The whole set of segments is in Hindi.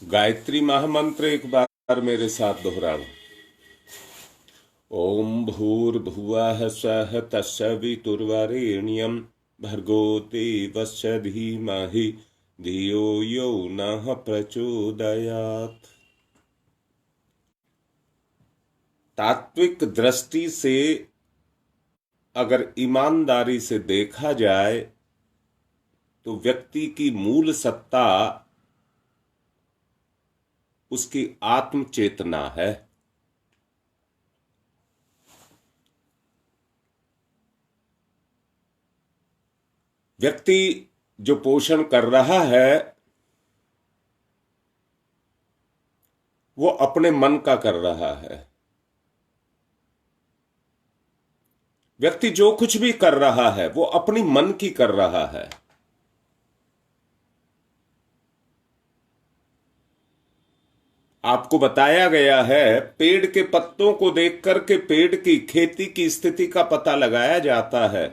गायत्री महामंत्र एक बार मेरे साथ दोहराओ। ओम भूर्भुवः स्वः तत्सवितुर्वरेण्यं भर्गो देवस्य धीमहि धियो यो नः प्रचोदयात्। तात्विक दृष्टि से अगर ईमानदारी से देखा जाए तो व्यक्ति की मूल सत्ता उसकी आत्म चेतना है। व्यक्ति जो पोषण कर रहा है वो अपने मन का कर रहा है। व्यक्ति जो कुछ भी कर रहा है वो अपनी मन की कर रहा है। आपको बताया गया है पेड़ के पत्तों को देख करके पेड़ की खेती की स्थिति का पता लगाया जाता है।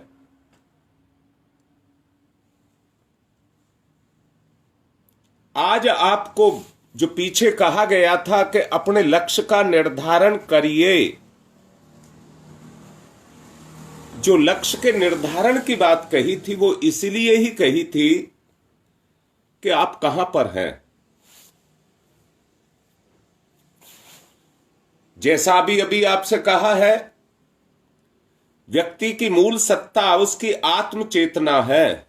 आज आपको जो पीछे कहा गया था कि अपने लक्ष्य का निर्धारण करिए, जो लक्ष्य के निर्धारण की बात कही थी वो इसलिए ही कही थी कि आप कहां पर हैं। जैसा भी अभी आपसे कहा है, व्यक्ति की मूल सत्ता उसकी आत्म चेतना है।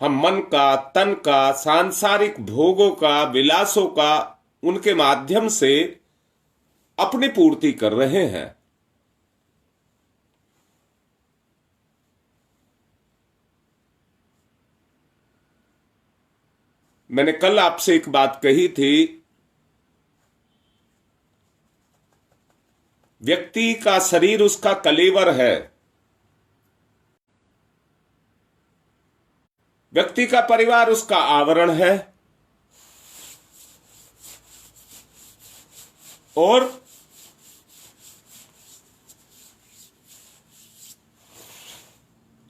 हम मन का, तन का, सांसारिक भोगों का, विलासों का उनके माध्यम से अपनी पूर्ति कर रहे हैं। मैंने कल आपसे एक बात कही थी, व्यक्ति का शरीर उसका कलेवर है, व्यक्ति का परिवार उसका आवरण है, और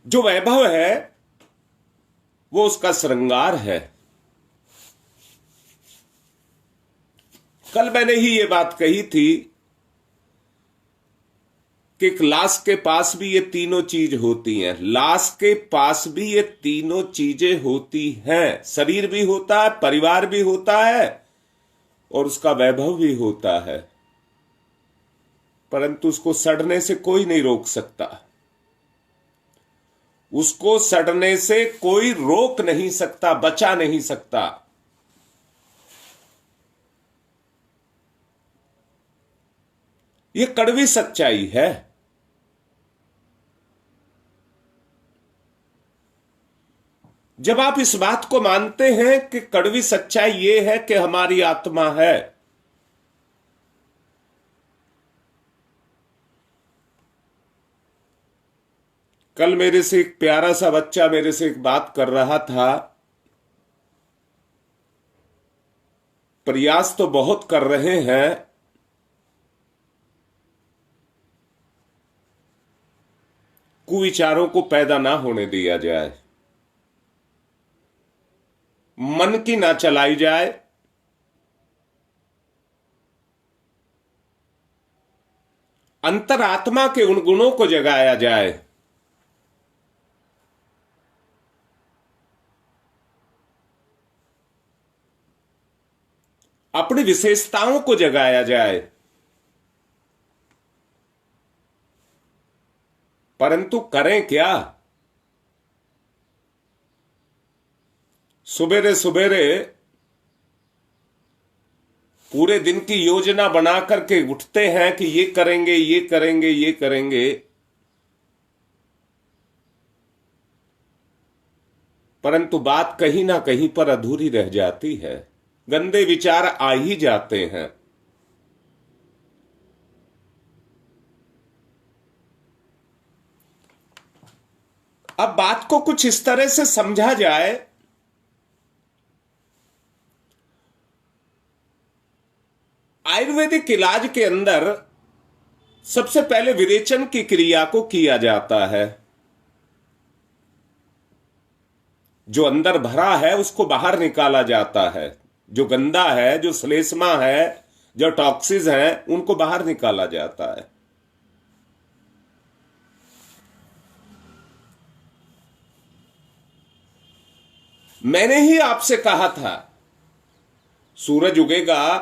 जो वैभव है वो उसका श्रृंगार है। कल मैंने ही ये बात कही थी कि एक लाश के पास भी ये तीनों चीज होती हैं। लाश के पास भी ये तीनों चीजें होती हैं। शरीर भी होता है, परिवार भी होता है और उसका वैभव भी होता है, परंतु उसको सड़ने से कोई नहीं रोक सकता। उसको सड़ने से कोई रोक नहीं सकता, बचा नहीं सकता। ये कड़वी सच्चाई है। जब आप इस बात को मानते हैं कि कड़वी सच्चाई ये है कि हमारी आत्मा है, कल मेरे से एक प्यारा सा बच्चा मेरे से एक बात कर रहा था, प्रयास तो बहुत कर रहे हैं, कुविचारों को पैदा ना होने दिया जाए, मन की ना चलाई जाए, अंतरात्मा के उन गुणों को जगाया जाए, अपनी विशेषताओं को जगाया जाए। परंतु करें क्या? सुबेरे सुबेरे पूरे दिन की योजना बना करके उठते हैं कि ये करेंगे, ये करेंगे, ये करेंगे, परंतु बात कहीं ना कहीं पर अधूरी रह जाती है। गंदे विचार आ ही जाते हैं। अब बात को कुछ इस तरह से समझा जाए, आयुर्वेदिक इलाज के अंदर सबसे पहले विरेचन की क्रिया को किया जाता है। जो अंदर भरा है उसको बाहर निकाला जाता है, जो गंदा है, जो श्लेष्मा है, जो टॉक्सिस हैं, उनको बाहर निकाला जाता है। मैंने ही आपसे कहा था सूरज उगेगा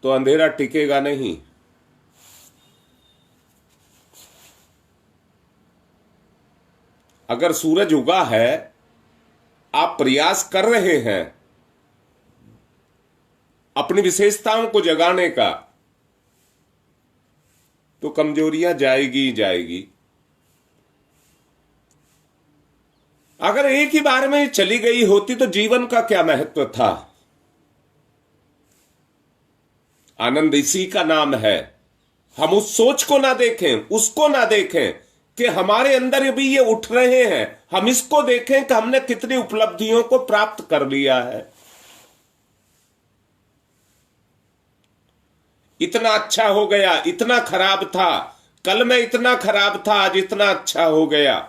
तो अंधेरा टिकेगा नहीं। अगर सूरज उगा है, आप प्रयास कर रहे हैं अपनी विशेषताओं को जगाने का, तो कमजोरियां जाएगी ही जाएगी। अगर एक ही बार में चली गई होती तो जीवन का क्या महत्व था। आनंद इसी का नाम है। हम उस सोच को ना देखें, उसको ना देखें कि हमारे अंदर भी ये उठ रहे हैं, हम इसको देखें कि हमने कितनी उपलब्धियों को प्राप्त कर लिया है। इतना अच्छा हो गया, इतना खराब था, कल मैं इतना खराब था, आज इतना अच्छा हो गया।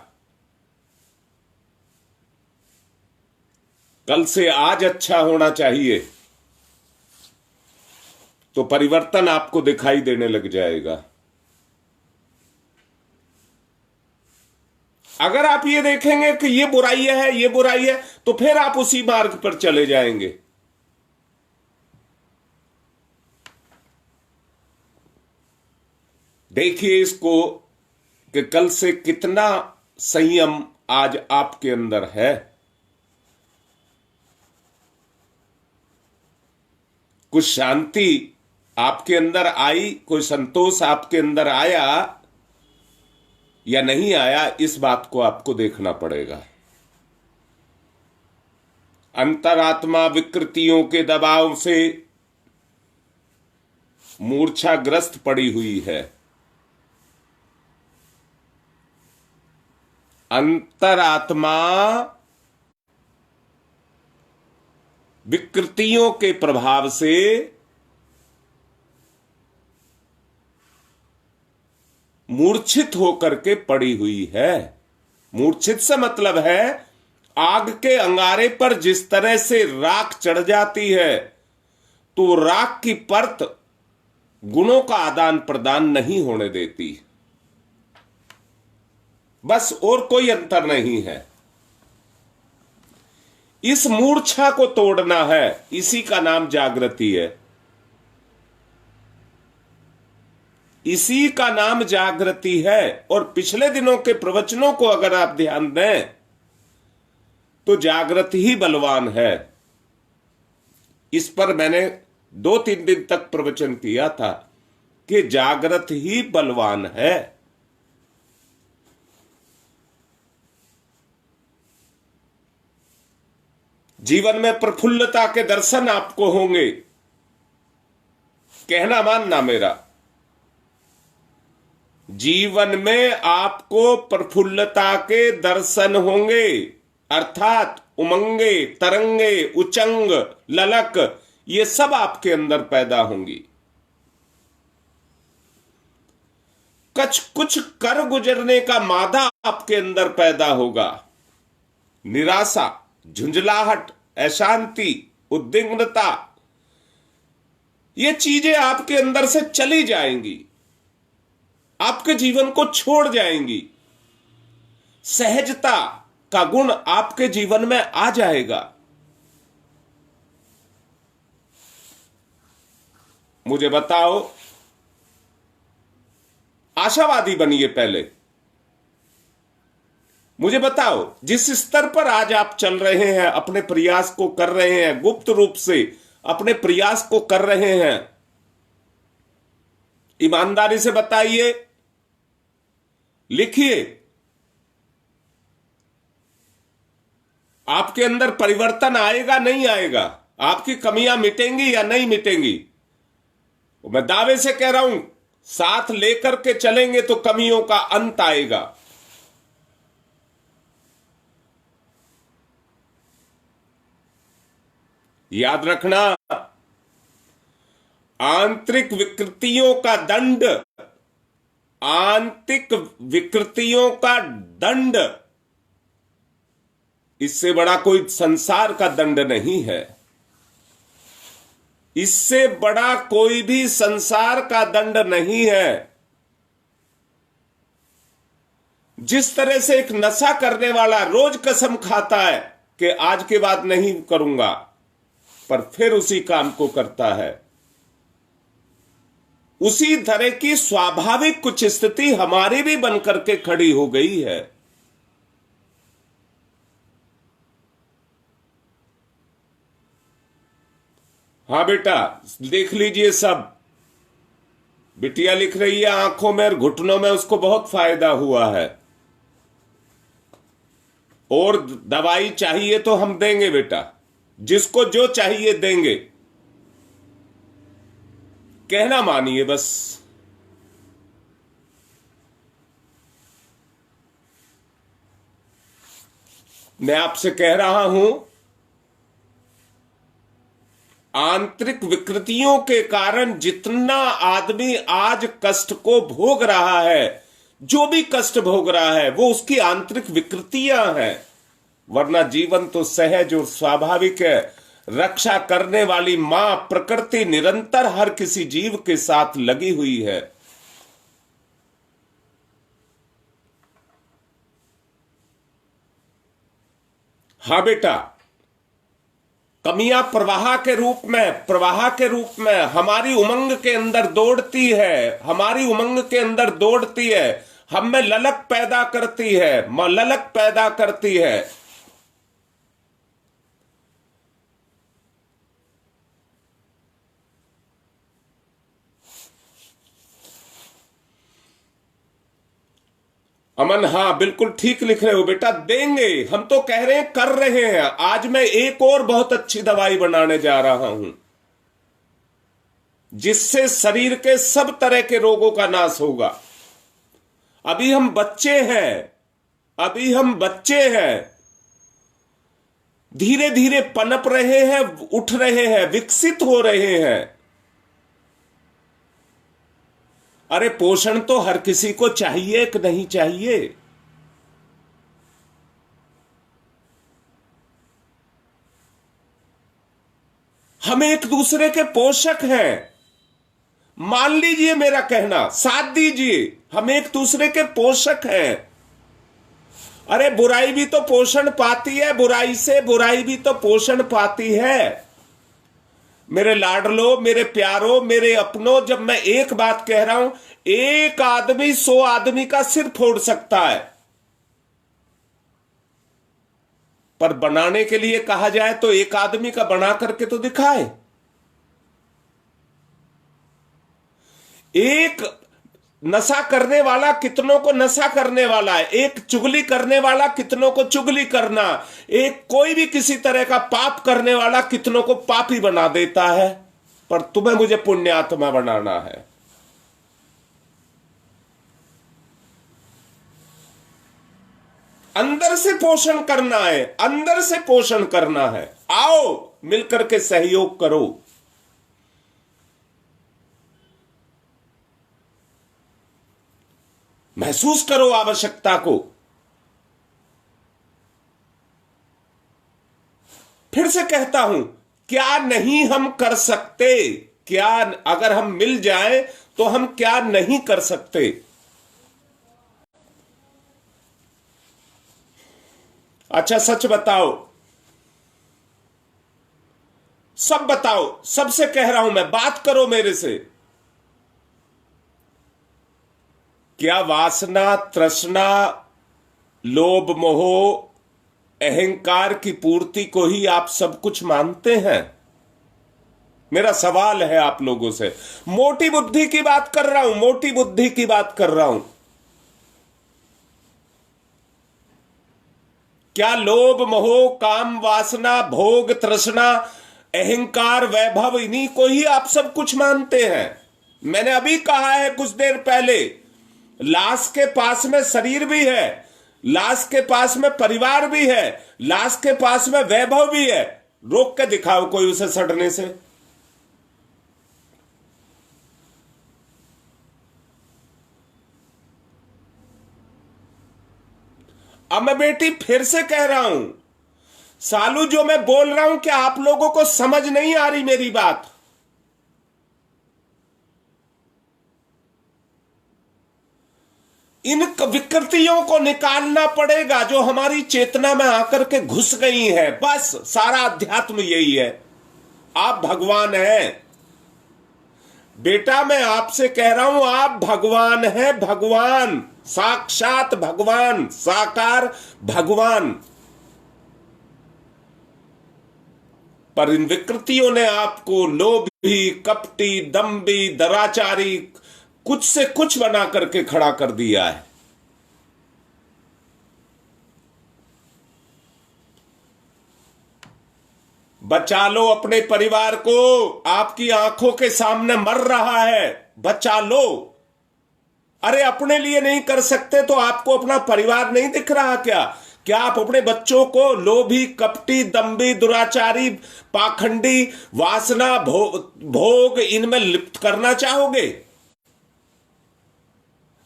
कल से आज अच्छा होना चाहिए, तो परिवर्तन आपको दिखाई देने लग जाएगा। अगर आप ये देखेंगे कि ये बुराई है, ये बुराई है, तो फिर आप उसी मार्ग पर चले जाएंगे। देखिए इसको कि कल से कितना संयम आज आपके अंदर है। कुछ शांति आपके अंदर आई, कोई संतोष आपके अंदर आया या नहीं आया, इस बात को आपको देखना पड़ेगा। अंतरात्मा विकृतियों के दबाव से मूर्छाग्रस्त पड़ी हुई है। अंतरात्मा विकृतियों के प्रभाव से मूर्छित होकर के पड़ी हुई है। मूर्छित से मतलब है आग के अंगारे पर जिस तरह से राख चढ़ जाती है, तो राख की परत गुणों का आदान प्रदान नहीं होने देती। बस, और कोई अंतर नहीं है। इस मूर्छा को तोड़ना है, इसी का नाम जागृति है। इसी का नाम जागृति है। और पिछले दिनों के प्रवचनों को अगर आप ध्यान दें तो जागृति ही बलवान है। इस पर मैंने 2-3 दिन तक प्रवचन किया था कि जागृत ही बलवान है। जीवन में प्रफुल्लता के दर्शन आपको होंगे। कहना मानना मेरा, जीवन में आपको प्रफुल्लता के दर्शन होंगे, अर्थात उमंगे, तरंगे, उचंग, ललक, ये सब आपके अंदर पैदा होंगी। कुछ कर गुजरने का मादा आपके अंदर पैदा होगा। निराशा, झुंझलाहट, अशांति, उद्विग्नता, ये चीजें आपके अंदर से चली जाएंगी, आपके जीवन को छोड़ जाएंगी। सहजता का गुण आपके जीवन में आ जाएगा। मुझे बताओ, आशावादी बनिए पहले। मुझे बताओ, जिस स्तर पर आज आप चल रहे हैं, अपने प्रयास को कर रहे हैं, गुप्त रूप से अपने प्रयास को कर रहे हैं, ईमानदारी से बताइए, लिखिए, आपके अंदर परिवर्तन आएगा नहीं आएगा? आपकी कमियां मिटेंगी या नहीं मिटेंगी? मैं दावे से कह रहा हूं, साथ लेकर के चलेंगे तो कमियों का अंत आएगा। याद रखना, आंतरिक विकृतियों का दंड, आंतरिक विकृतियों का दंड इससे बड़ा कोई संसार का दंड नहीं है। इससे बड़ा कोई भी संसार का दंड नहीं है। जिस तरह से एक नशा करने वाला रोज कसम खाता है कि आज के बाद नहीं करूंगा, पर फिर उसी काम को करता है, उसी तरह की स्वाभाविक कुछ स्थिति हमारी भी बनकर के खड़ी हो गई है। हाँ बेटा, देख लीजिए सब। बिटिया लिख रही है आंखों में और घुटनों में उसको बहुत फायदा हुआ है, और दवाई चाहिए तो हम देंगे बेटा, जिसको जो चाहिए देंगे, कहना मानिए बस। मैं आपसे कह रहा हूं, आंतरिक विकृतियों के कारण जितना आदमी आज कष्ट को भोग रहा है, जो भी कष्ट भोग रहा है, वो उसकी आंतरिक विकृतियां हैं। वरना जीवन तो सहज और स्वाभाविक है। रक्षा करने वाली मां प्रकृति निरंतर हर किसी जीव के साथ लगी हुई है। हां बेटा, कमियां प्रवाह के रूप में हमारी उमंग के अंदर दौड़ती है, हमारी उमंग के अंदर दौड़ती है, हम में ललक पैदा करती है, ललक पैदा करती है। अमन, हाँ बिल्कुल ठीक लिख रहे हो बेटा, देंगे। हम तो कह रहे हैं, कर रहे हैं। आज मैं एक और बहुत अच्छी दवाई बनाने जा रहा हूं, जिससे शरीर के सब तरह के रोगों का नाश होगा। अभी हम बच्चे हैं, धीरे धीरे पनप रहे हैं, उठ रहे हैं, विकसित हो रहे हैं। अरे पोषण तो हर किसी को चाहिए कि नहीं चाहिए? हम एक दूसरे के पोषक हैं। मान लीजिए मेरा कहना, साथ दीजिए, हम एक दूसरे के पोषक हैं। अरे बुराई भी तो पोषण पाती है, बुराई से बुराई भी तो पोषण पाती है। मेरे लाडलो, मेरे प्यारो, मेरे अपनों, जब मैं एक बात कह रहा हूं, एक आदमी 100 आदमी का सिर फोड़ सकता है, पर बनाने के लिए कहा जाए तो एक आदमी का बना करके तो दिखाए। एक नशा करने वाला कितनों को नशा करने वाला है, एक चुगली करने वाला कितनों को चुगली करना, एक कोई भी किसी तरह का पाप करने वाला कितनों को पापी बना देता है। पर तुम्हें मुझे पुण्यात्मा बनाना है। अंदर से पोषण करना है, अंदर से पोषण करना है। आओ मिलकर के सहयोग करो। महसूस करो आवश्यकता को। फिर से कहता हूं, क्या नहीं हम कर सकते? क्या अगर हम मिल जाएं तो हम क्या नहीं कर सकते? अच्छा सच बताओ, सब बताओ, सबसे कह रहा हूं मैं, बात करो मेरे से। क्या वासना, तृष्णा, लोभ, मोह, अहंकार की पूर्ति को ही आप सब कुछ मानते हैं? मेरा सवाल है आप लोगों से। मोटी बुद्धि की बात कर रहा हूं, मोटी बुद्धि की बात कर रहा हूं। क्या लोभ, मोह, काम, वासना, भोग, तृष्णा, अहंकार, वैभव, इन्हीं को ही आप सब कुछ मानते हैं? मैंने अभी कहा है कुछ देर पहले, लाश के पास में शरीर भी है, लाश के पास में परिवार भी है, लाश के पास में वैभव भी है। रोक के दिखाओ कोई उसे सड़ने से। अब मैं बेटी फिर से कह रहा हूं, सालू, जो मैं बोल रहा हूं क्या आप लोगों को समझ नहीं आ रही मेरी बात? इन विकृतियों को निकालना पड़ेगा जो हमारी चेतना में आकर के घुस गई है। बस सारा अध्यात्म यही है। आप भगवान हैं बेटा, मैं आपसे कह रहा हूं, आप भगवान हैं, भगवान, साक्षात भगवान, साकार भगवान। पर इन विकृतियों ने आपको लोभी, कपटी, दंभी, दराचारी, कुछ से कुछ बना करके खड़ा कर दिया है। बचा लो अपने परिवार को, आपकी आंखों के सामने मर रहा है, बचा लो। अरे अपने लिए नहीं कर सकते तो आपको अपना परिवार नहीं दिख रहा क्या? क्या आप अपने बच्चों को लोभी, कपटी, दंभी, दुराचारी, पाखंडी, वासना, भोग इनमें लिप्त करना चाहोगे?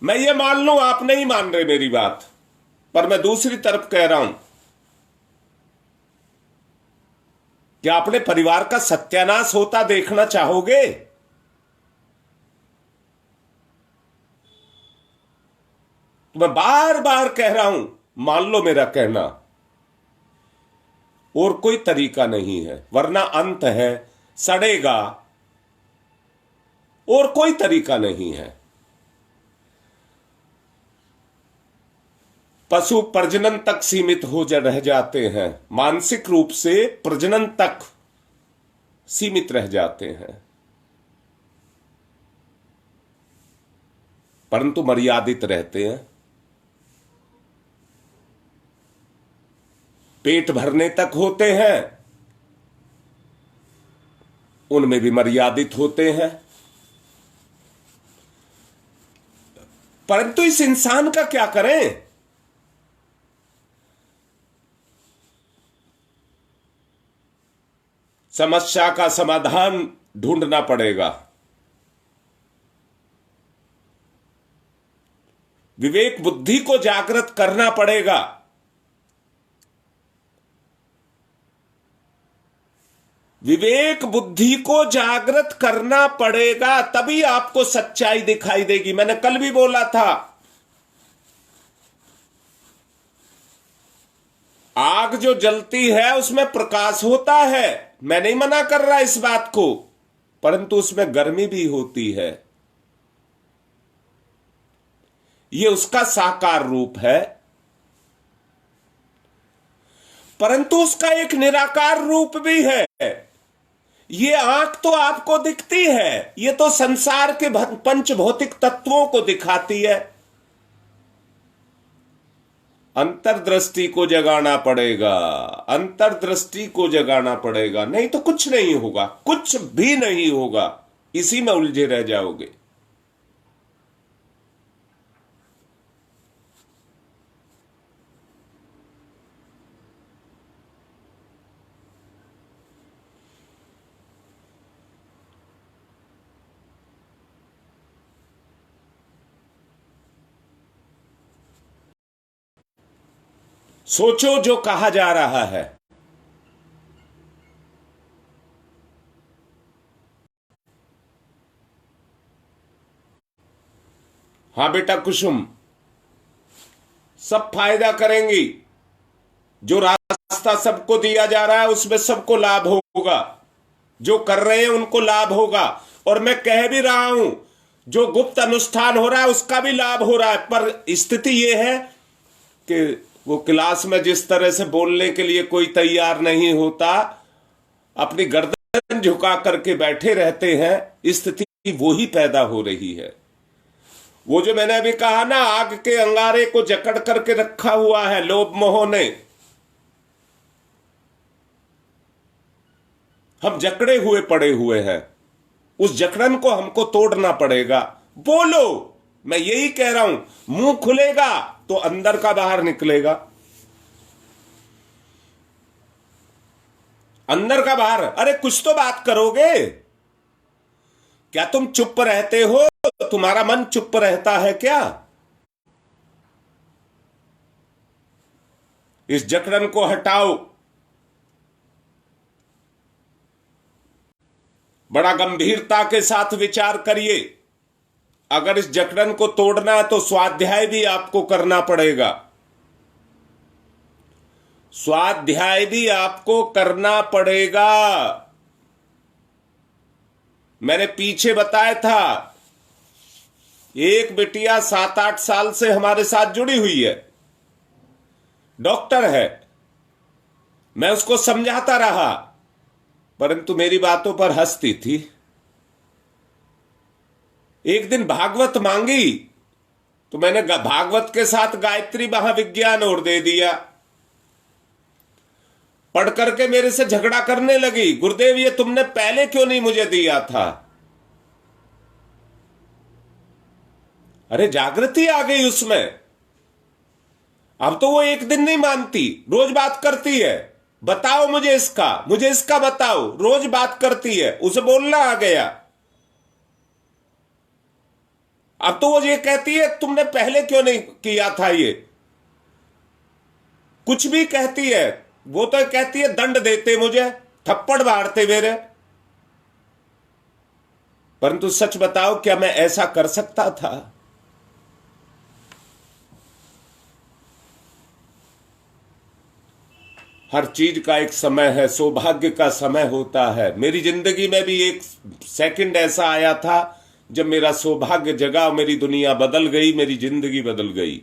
मैं ये मान लूं आप नहीं मान रहे मेरी बात, पर मैं दूसरी तरफ कह रहा हूं, क्या अपने परिवार का सत्यानाश होता देखना चाहोगे? तो मैं बार बार कह रहा हूं, मान लो मेरा कहना, और कोई तरीका नहीं है, वरना अंत है, सड़ेगा, और कोई तरीका नहीं है। पशु प्रजनन तक सीमित हो रह जाते हैं, मानसिक रूप से प्रजनन तक सीमित रह जाते हैं, परंतु मर्यादित रहते हैं। पेट भरने तक होते हैं, उनमें भी मर्यादित होते हैं। परंतु इस इंसान का क्या करें? समस्या का समाधान ढूंढना पड़ेगा। विवेक बुद्धि को जागृत करना पड़ेगा। विवेक बुद्धि को जागृत करना पड़ेगा, तभी आपको सच्चाई दिखाई देगी। मैंने कल भी बोला था, आग जो जलती है उसमें प्रकाश होता है, मैं नहीं मना कर रहा इस बात को, परंतु उसमें गर्मी भी होती है। यह उसका साकार रूप है, परंतु उसका एक निराकार रूप भी है। ये आंख तो आपको दिखती है, ये तो संसार के पंच भौतिक तत्वों को दिखाती है। अंतर्दृष्टि को जगाना पड़ेगा, अंतर्दृष्टि को जगाना पड़ेगा, नहीं तो कुछ नहीं होगा, कुछ भी नहीं होगा, इसी में उलझे रह जाओगे। सोचो जो कहा जा रहा है। हां बेटा कुसुम, सब फायदा करेंगी। जो रास्ता सबको दिया जा रहा है उसमें सबको लाभ होगा, जो कर रहे हैं उनको लाभ होगा। और मैं कह भी रहा हूं, जो गुप्त अनुष्ठान हो रहा है उसका भी लाभ हो रहा है। पर स्थिति यह है कि वो क्लास में जिस तरह से बोलने के लिए कोई तैयार नहीं होता, अपनी गर्दन झुका करके बैठे रहते हैं, स्थिति वो ही पैदा हो रही है। वो जो मैंने अभी कहा ना, आग के अंगारे को जकड़ करके रखा हुआ है लोभ मोह ने, हम जकड़े हुए पड़े हुए हैं, उस जकड़न को हमको तोड़ना पड़ेगा। बोलो, मैं यही कह रहा हूं, मुंह खुलेगा तो अंदर का बाहर निकलेगा, अंदर का बाहर। अरे कुछ तो बात करोगे, क्या तुम चुप रहते हो? तुम्हारा मन चुप रहता है क्या? इस जकड़न को हटाओ, बड़ा गंभीरता के साथ विचार करिए। अगर इस जकड़न को तोड़ना है तो स्वाध्याय भी आपको करना पड़ेगा, स्वाध्याय भी आपको करना पड़ेगा। मैंने पीछे बताया था, एक बिटिया 7-8 साल से हमारे साथ जुड़ी हुई है, डॉक्टर है। मैं उसको समझाता रहा, परंतु मेरी बातों पर हंसती थी। एक दिन भागवत मांगी तो मैंने भागवत के साथ गायत्री महाविज्ञान और दे दिया। पढ़ करके मेरे से झगड़ा करने लगी, गुरुदेव ये तुमने पहले क्यों नहीं मुझे दिया था। अरे जागृति आ गई उसमें। अब तो वो एक दिन नहीं मानती, रोज बात करती है, बताओ मुझे इसका बताओ, रोज बात करती है, उसे बोलना आ गया। अब तो वो ये कहती है तुमने पहले क्यों नहीं किया था। ये कुछ भी कहती है, वो तो कहती है दंड देते मुझे, थप्पड़ मारते मेरे। परंतु सच बताओ, क्या मैं ऐसा कर सकता था? हर चीज का एक समय है, सौभाग्य का समय होता है। मेरी जिंदगी में भी एक सेकंड ऐसा आया था जब मेरा सौभाग्य जगा, मेरी दुनिया बदल गई, मेरी जिंदगी बदल गई।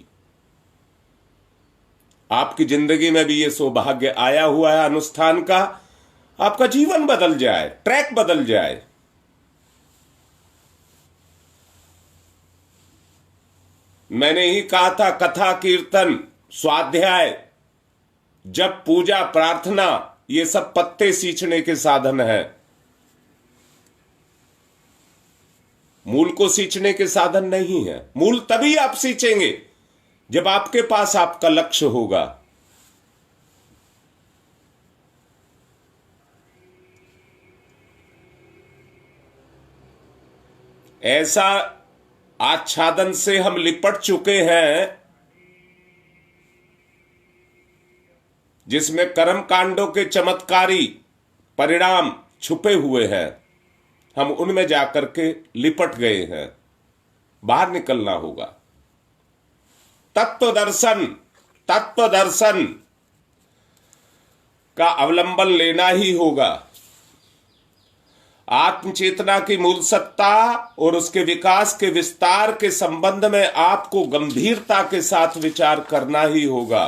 आपकी जिंदगी में भी ये सौभाग्य आया हुआ है अनुष्ठान का, आपका जीवन बदल जाए, ट्रैक बदल जाए। मैंने ही कहा था, कथा कीर्तन स्वाध्याय जब पूजा प्रार्थना ये सब पत्ते सींचने के साधन है, मूल को सींचने के साधन नहीं है। मूल तभी आप सींचेंगे जब आपके पास आपका लक्ष्य होगा। ऐसा आच्छादन से हम लिपट चुके हैं जिसमें कर्म कांडों के चमत्कारी परिणाम छुपे हुए हैं। हम उनमें जाकर के लिपट गए हैं, बाहर निकलना होगा। तत्व दर्शन का अवलंबन लेना ही होगा। आत्म चेतना की मूल सत्ता और उसके विकास के विस्तार के संबंध में आपको गंभीरता के साथ विचार करना ही होगा।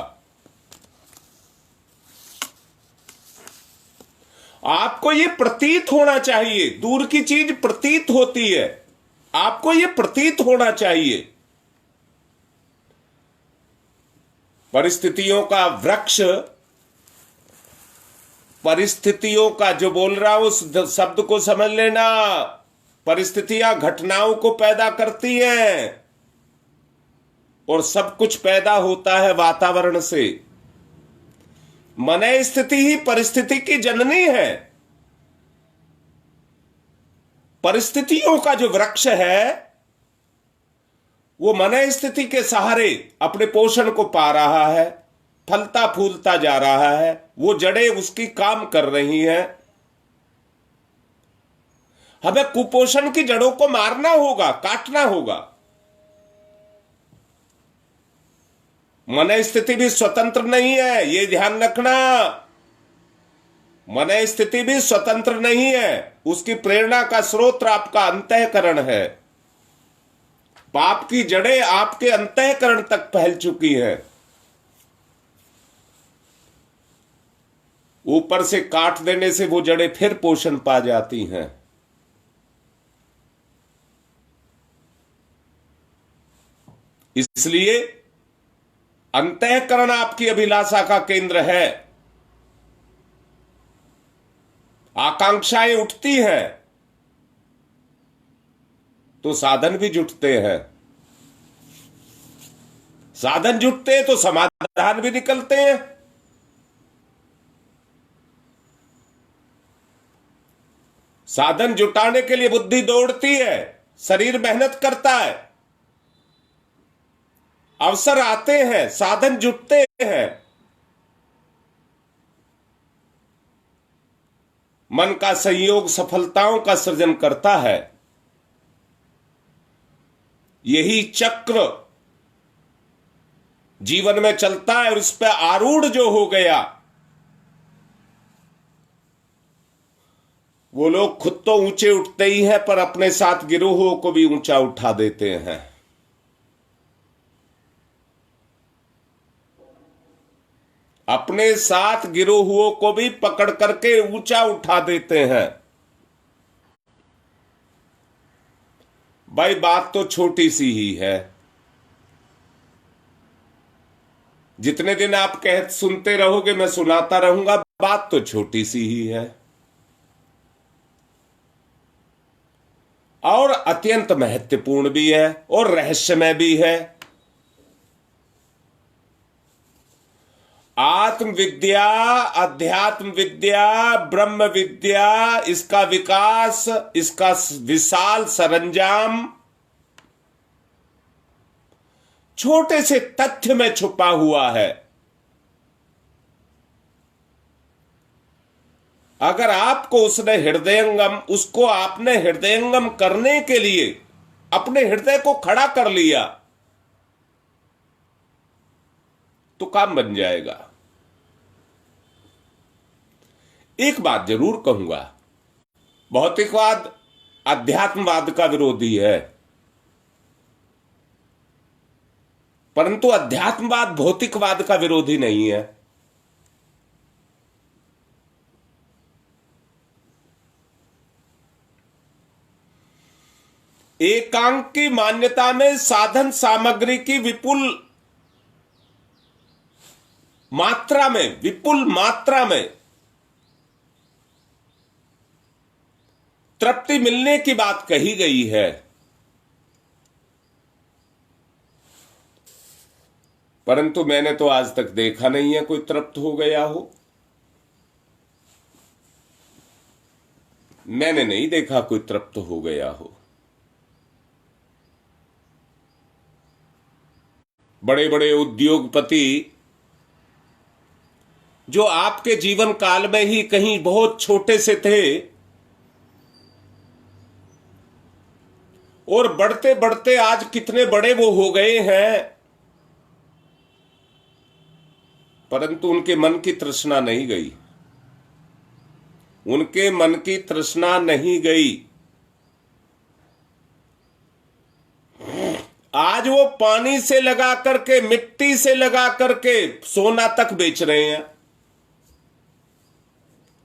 आपको यह प्रतीत होना चाहिए, दूर की चीज प्रतीत होती है, आपको यह प्रतीत होना चाहिए। परिस्थितियों का वृक्ष, परिस्थितियों का, जो बोल रहा हूं उस शब्द को समझ लेना, परिस्थितियां घटनाओं को पैदा करती हैं और सब कुछ पैदा होता है वातावरण से। मन स्थिति ही परिस्थिति की जननी है। परिस्थितियों का जो वृक्ष है वो मन स्थिति के सहारे अपने पोषण को पा रहा है, फलता फूलता जा रहा है, वो जड़ें उसकी काम कर रही हैं। हमें कुपोषण की जड़ों को मारना होगा, काटना होगा। मन स्थिति भी स्वतंत्र नहीं है, ये ध्यान रखना। मन स्थिति भी स्वतंत्र नहीं है, उसकी प्रेरणा का स्रोत आपका अंतःकरण है। पाप की जड़ें आपके अंतःकरण तक फैल चुकी हैं। ऊपर से काट देने से वो जड़ें फिर पोषण पा जाती हैं। इसलिए अंतःकरण आपकी अभिलाषा का केंद्र है। आकांक्षाएं उठती हैं तो साधन भी जुटते हैं, साधन जुटते हैं तो समाधान भी निकलते हैं। साधन जुटाने के लिए बुद्धि दौड़ती है, शरीर मेहनत करता है, अवसर आते हैं, साधन जुटते हैं। मन का संयोग सफलताओं का सृजन करता है। यही चक्र जीवन में चलता है और इस पर आरूढ़ जो हो गया, वो लोग खुद तो ऊंचे उठते ही हैं पर अपने साथ गिरोहों को भी ऊंचा उठा देते हैं। अपने साथ गिरोहुओं को भी पकड़ करके ऊंचा उठा देते हैं। भाई बात तो छोटी सी ही है। जितने दिन आप सुनते रहोगे मैं सुनाता रहूंगा, बात तो छोटी सी ही है और अत्यंत महत्वपूर्ण भी है और रहस्यमय भी है। आत्म विद्या, अध्यात्म विद्या, ब्रह्म विद्या, इसका विकास, इसका विशाल सरंजाम छोटे से तथ्य में छुपा हुआ है। अगर आपको उसको आपने हृदयंगम करने के लिए अपने हृदय को खड़ा कर लिया तो काम बन जाएगा। एक बात जरूर कहूंगा, भौतिकवाद अध्यात्मवाद का विरोधी है, परंतु अध्यात्मवाद भौतिकवाद का विरोधी नहीं है। एकांक की मान्यता में साधन सामग्री की विपुल मात्रा में तृप्ति मिलने की बात कही गई है, परंतु मैंने तो आज तक देखा नहीं है कोई तृप्त हो गया हो। मैंने नहीं देखा कोई तृप्त हो गया हो। बड़े बड़े उद्योगपति जो आपके जीवन काल में ही कहीं बहुत छोटे से थे और बढ़ते बढ़ते आज कितने बड़े वो हो गए हैं, परंतु उनके मन की तृष्णा नहीं गई। उनके मन की तृष्णा नहीं गई। आज वो पानी से लगा करके, मिट्टी से लगा करके सोना तक बेच रहे हैं।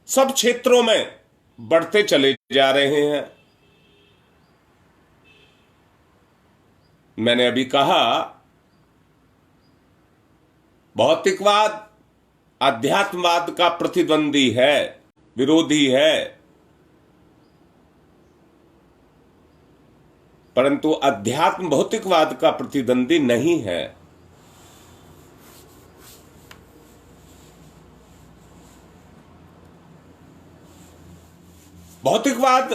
सब क्षेत्रों में बढ़ते चले जा रहे हैं। मैंने अभी कहा भौतिकवाद अध्यात्मवाद का प्रतिद्वंदी है, विरोधी है, परंतु अध्यात्म भौतिकवाद का प्रतिद्वंदी नहीं है। भौतिकवाद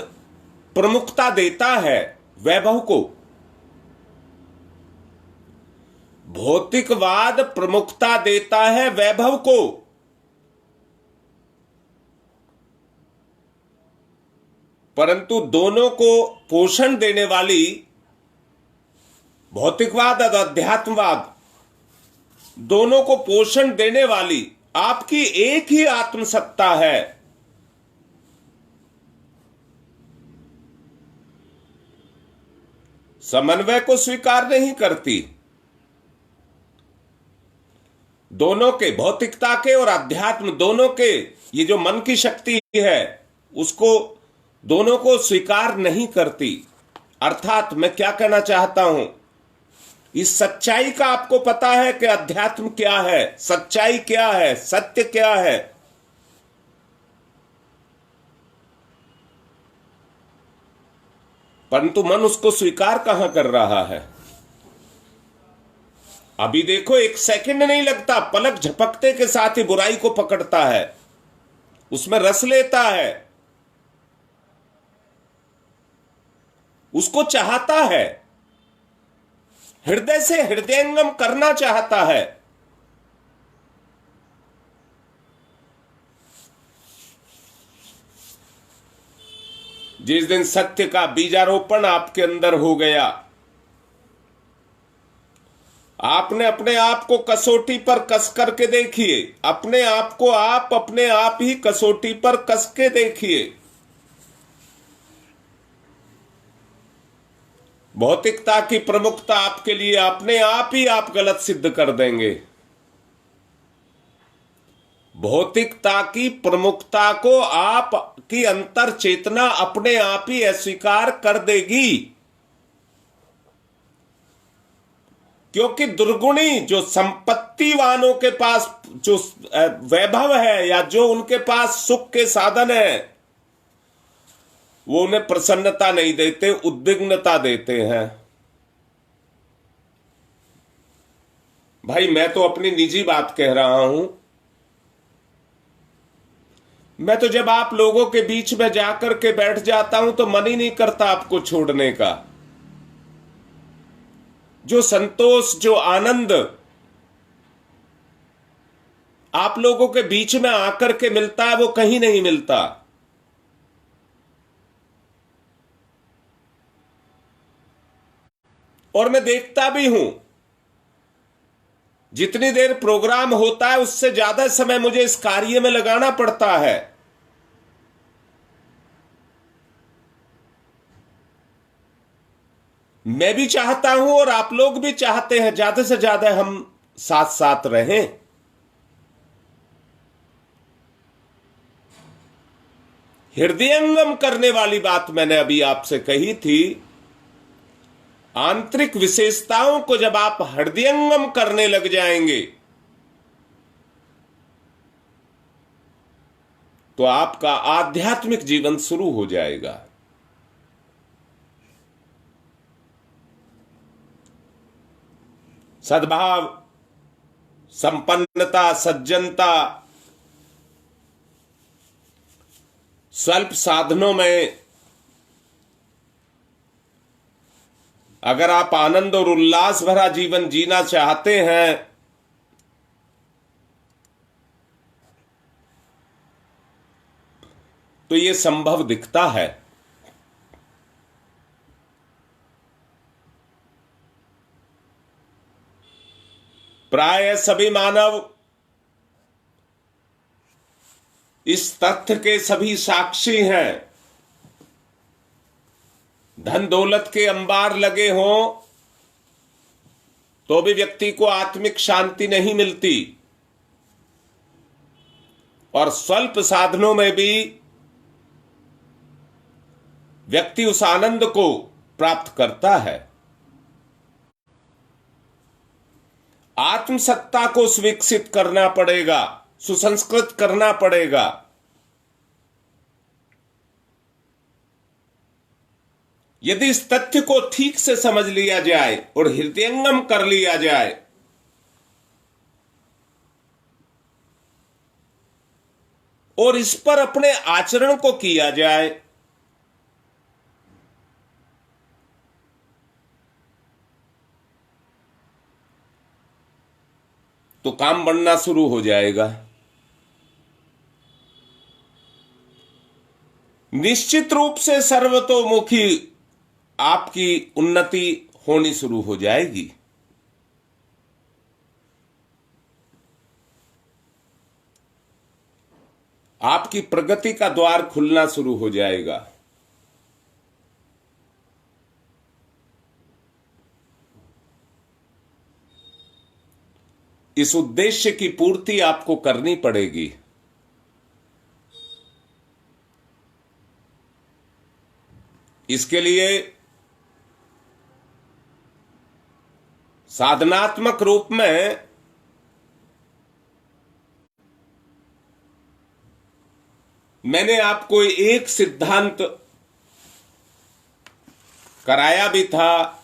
प्रमुखता देता है वैभव को। भौतिकवाद प्रमुखता देता है वैभव को, परंतु दोनों को पोषण देने वाली भौतिकवाद और अध्यात्मवाद, दोनों को पोषण देने वाली आपकी एक ही आत्मसत्ता है। समन्वय को स्वीकार नहीं करती। दोनों के, भौतिकता के और अध्यात्म दोनों के, ये जो मन की शक्ति है उसको दोनों को स्वीकार नहीं करती। अर्थात मैं क्या कहना चाहता हूं, इस सच्चाई का आपको पता है कि अध्यात्म क्या है, सच्चाई क्या है, सत्य क्या है, परंतु मन उसको स्वीकार कहां कर रहा है। अभी देखो, एक सेकंड नहीं लगता, पलक झपकते के साथ ही बुराई को पकड़ता है, उसमें रस लेता है, उसको चाहता है, हृदय से हृदयंगम करना चाहता है। जिस दिन सत्य का बीजारोपण आपके अंदर हो गया, आपने अपने आप को कसौटी पर कस करके देखिए, अपने आप को आप अपने आप ही कसौटी पर कस के देखिए। भौतिकता की प्रमुखता आपके लिए अपने आप ही आप गलत सिद्ध कर देंगे। भौतिकता की प्रमुखता को आप की अंतर चेतना अपने आप ही अस्वीकार कर देगी, क्योंकि दुर्गुणी जो संपत्ति वालों के पास जो वैभव है या जो उनके पास सुख के साधन है, वो उन्हें प्रसन्नता नहीं देते, उद्विग्नता देते हैं। भाई मैं तो अपनी निजी बात कह रहा हूं। मैं तो जब आप लोगों के बीच में जाकर के बैठ जाता हूं तो मन ही नहीं करता आपको छोड़ने का। जो संतोष, जो आनंद आप लोगों के बीच में आकर के मिलता है, वो कहीं नहीं मिलता। और मैं देखता भी हूं, जितनी देर प्रोग्राम होता है उससे ज्यादा समय मुझे इस कार्य में लगाना पड़ता है। मैं भी चाहता हूं और आप लोग भी चाहते हैं ज्यादा से ज्यादा हम साथ साथ रहें। हृदयंगम करने वाली बात मैंने अभी आपसे कही थी। आंतरिक विशेषताओं को जब आप हृदयंगम करने लग जाएंगे तो आपका आध्यात्मिक जीवन शुरू हो जाएगा। सद्भाव, संपन्नता, सज्जनता, स्वल्प साधनों में अगर आप आनंद और उल्लास भरा जीवन जीना चाहते हैं तो यह संभव दिखता है। प्राय सभी मानव इस तथ्य के सभी साक्षी हैं। धन दौलत के अंबार लगे हों तो भी व्यक्ति को आत्मिक शांति नहीं मिलती, और स्वल्प साधनों में भी व्यक्ति उस आनंद को प्राप्त करता है। आत्मसत्ता को विकसित करना पड़ेगा, सुसंस्कृत करना पड़ेगा। यदि इस तथ्य को ठीक से समझ लिया जाए और हृदयंगम कर लिया जाए और इस पर अपने आचरण को किया जाए तो काम बनना शुरू हो जाएगा। निश्चित रूप से सर्वतोमुखी आपकी उन्नति होनी शुरू हो जाएगी। आपकी प्रगति का द्वार खुलना शुरू हो जाएगा। इस उद्देश्य की पूर्ति आपको करनी पड़ेगी। इसके लिए साधनात्मक रूप में मैंने आपको एक सिद्धांत कराया भी था।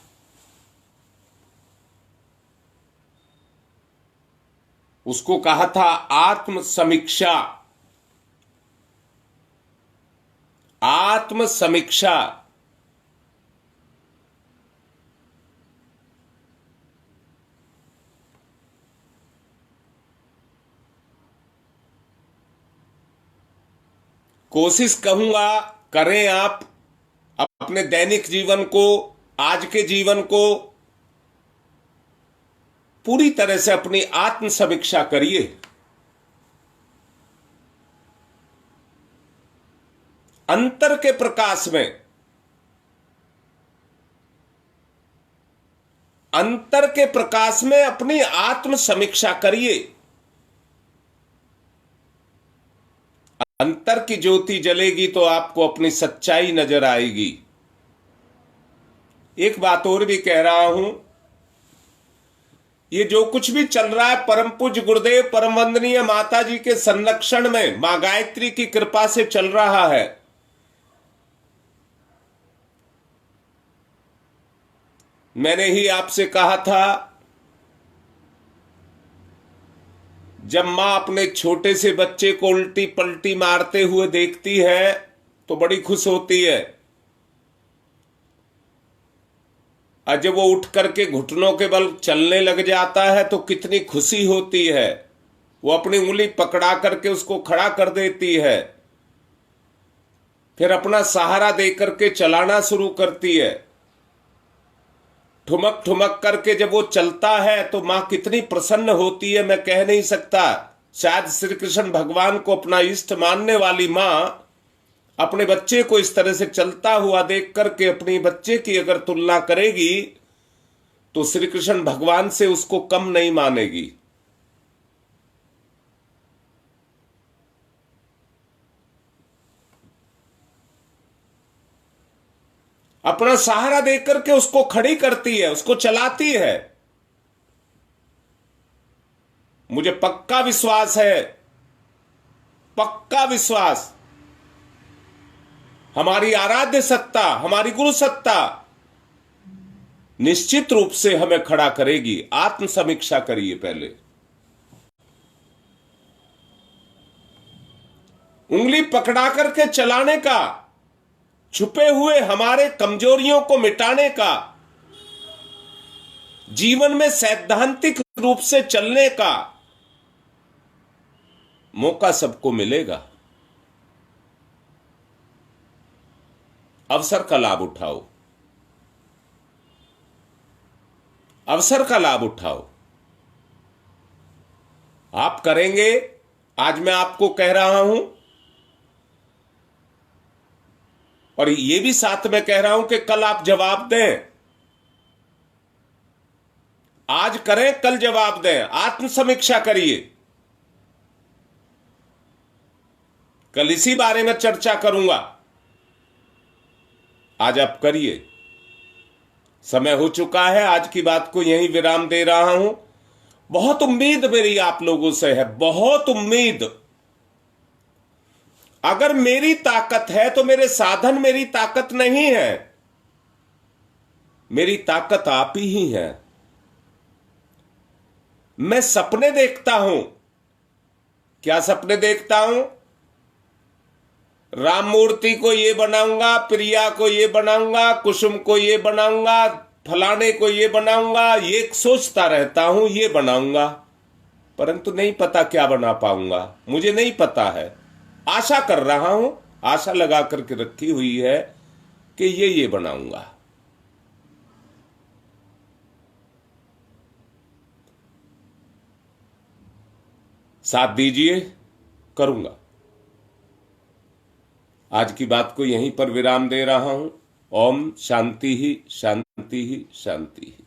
उसको कहा था आत्म समीक्षा। आत्म समीक्षा कोशिश कहूंगा करें आप अपने दैनिक जीवन को, आज के जीवन को पूरी तरह से अपनी आत्म समीक्षा करिए। अंतर के प्रकाश में, अंतर के प्रकाश में अपनी आत्म समीक्षा करिए। अंतर की ज्योति जलेगी तो आपको अपनी सच्चाई नजर आएगी। एक बात और भी कह रहा हूं, ये जो कुछ भी चल रहा है परम पूज्य गुरुदेव परम वंदनीय माता जी के संरक्षण में, मां गायत्री की कृपा से चल रहा है। मैंने ही आपसे कहा था, जब मां अपने छोटे से बच्चे को उल्टी पलटी मारते हुए देखती है तो बड़ी खुश होती है, और जब वो उठ करके घुटनों के बल चलने लग जाता है तो कितनी खुशी होती है। वो अपनी उंगली पकड़ा करके उसको खड़ा कर देती है, फिर अपना सहारा दे करके चलाना शुरू करती है। ठुमक ठुमक करके जब वो चलता है तो मां कितनी प्रसन्न होती है, मैं कह नहीं सकता। शायद श्री कृष्ण भगवान को अपना इष्ट मानने वाली मां अपने बच्चे को इस तरह से चलता हुआ देख करके अपनी बच्चे की अगर तुलना करेगी तो श्री कृष्ण भगवान से उसको कम नहीं मानेगी। अपना सहारा देख करके उसको खड़ी करती है, उसको चलाती है। मुझे पक्का विश्वास है, पक्का विश्वास, हमारी आराध्य सत्ता, हमारी गुरु सत्ता निश्चित रूप से हमें खड़ा करेगी। आत्म समीक्षा करिए पहले। उंगली पकड़ा करके चलाने का, छुपे हुए हमारे कमजोरियों को मिटाने का, जीवन में सैद्धांतिक रूप से चलने का मौका सबको मिलेगा। अवसर का लाभ उठाओ, अवसर का लाभ उठाओ। आप करेंगे, आज मैं आपको कह रहा हूं, और ये भी साथ में कह रहा हूं कि कल आप जवाब दें। आज करें, कल जवाब दें। आत्म समीक्षा करिए। कल इसी बारे में चर्चा करूंगा, आज आप करिए। समय हो चुका है, आज की बात को यहीं विराम दे रहा हूं। बहुत उम्मीद मेरी आप लोगों से है, बहुत उम्मीद। अगर मेरी ताकत है तो मेरे साधन मेरी ताकत नहीं है, मेरी ताकत आप ही है। मैं सपने देखता हूं। क्या सपने देखता हूं? राम मूर्ति को ये बनाऊंगा, प्रिया को ये बनाऊंगा, कुसुम को ये बनाऊंगा, फलाने को ये बनाऊंगा। ये सोचता रहता हूं ये बनाऊंगा, परंतु नहीं पता क्या बना पाऊंगा, मुझे नहीं पता है। आशा कर रहा हूं, आशा लगा करके रखी हुई है कि ये बनाऊंगा। साथ दीजिए, करूंगा। आज की बात को यहीं पर विराम दे रहा हूं। ओम शांति ही शांति ही शांति ही।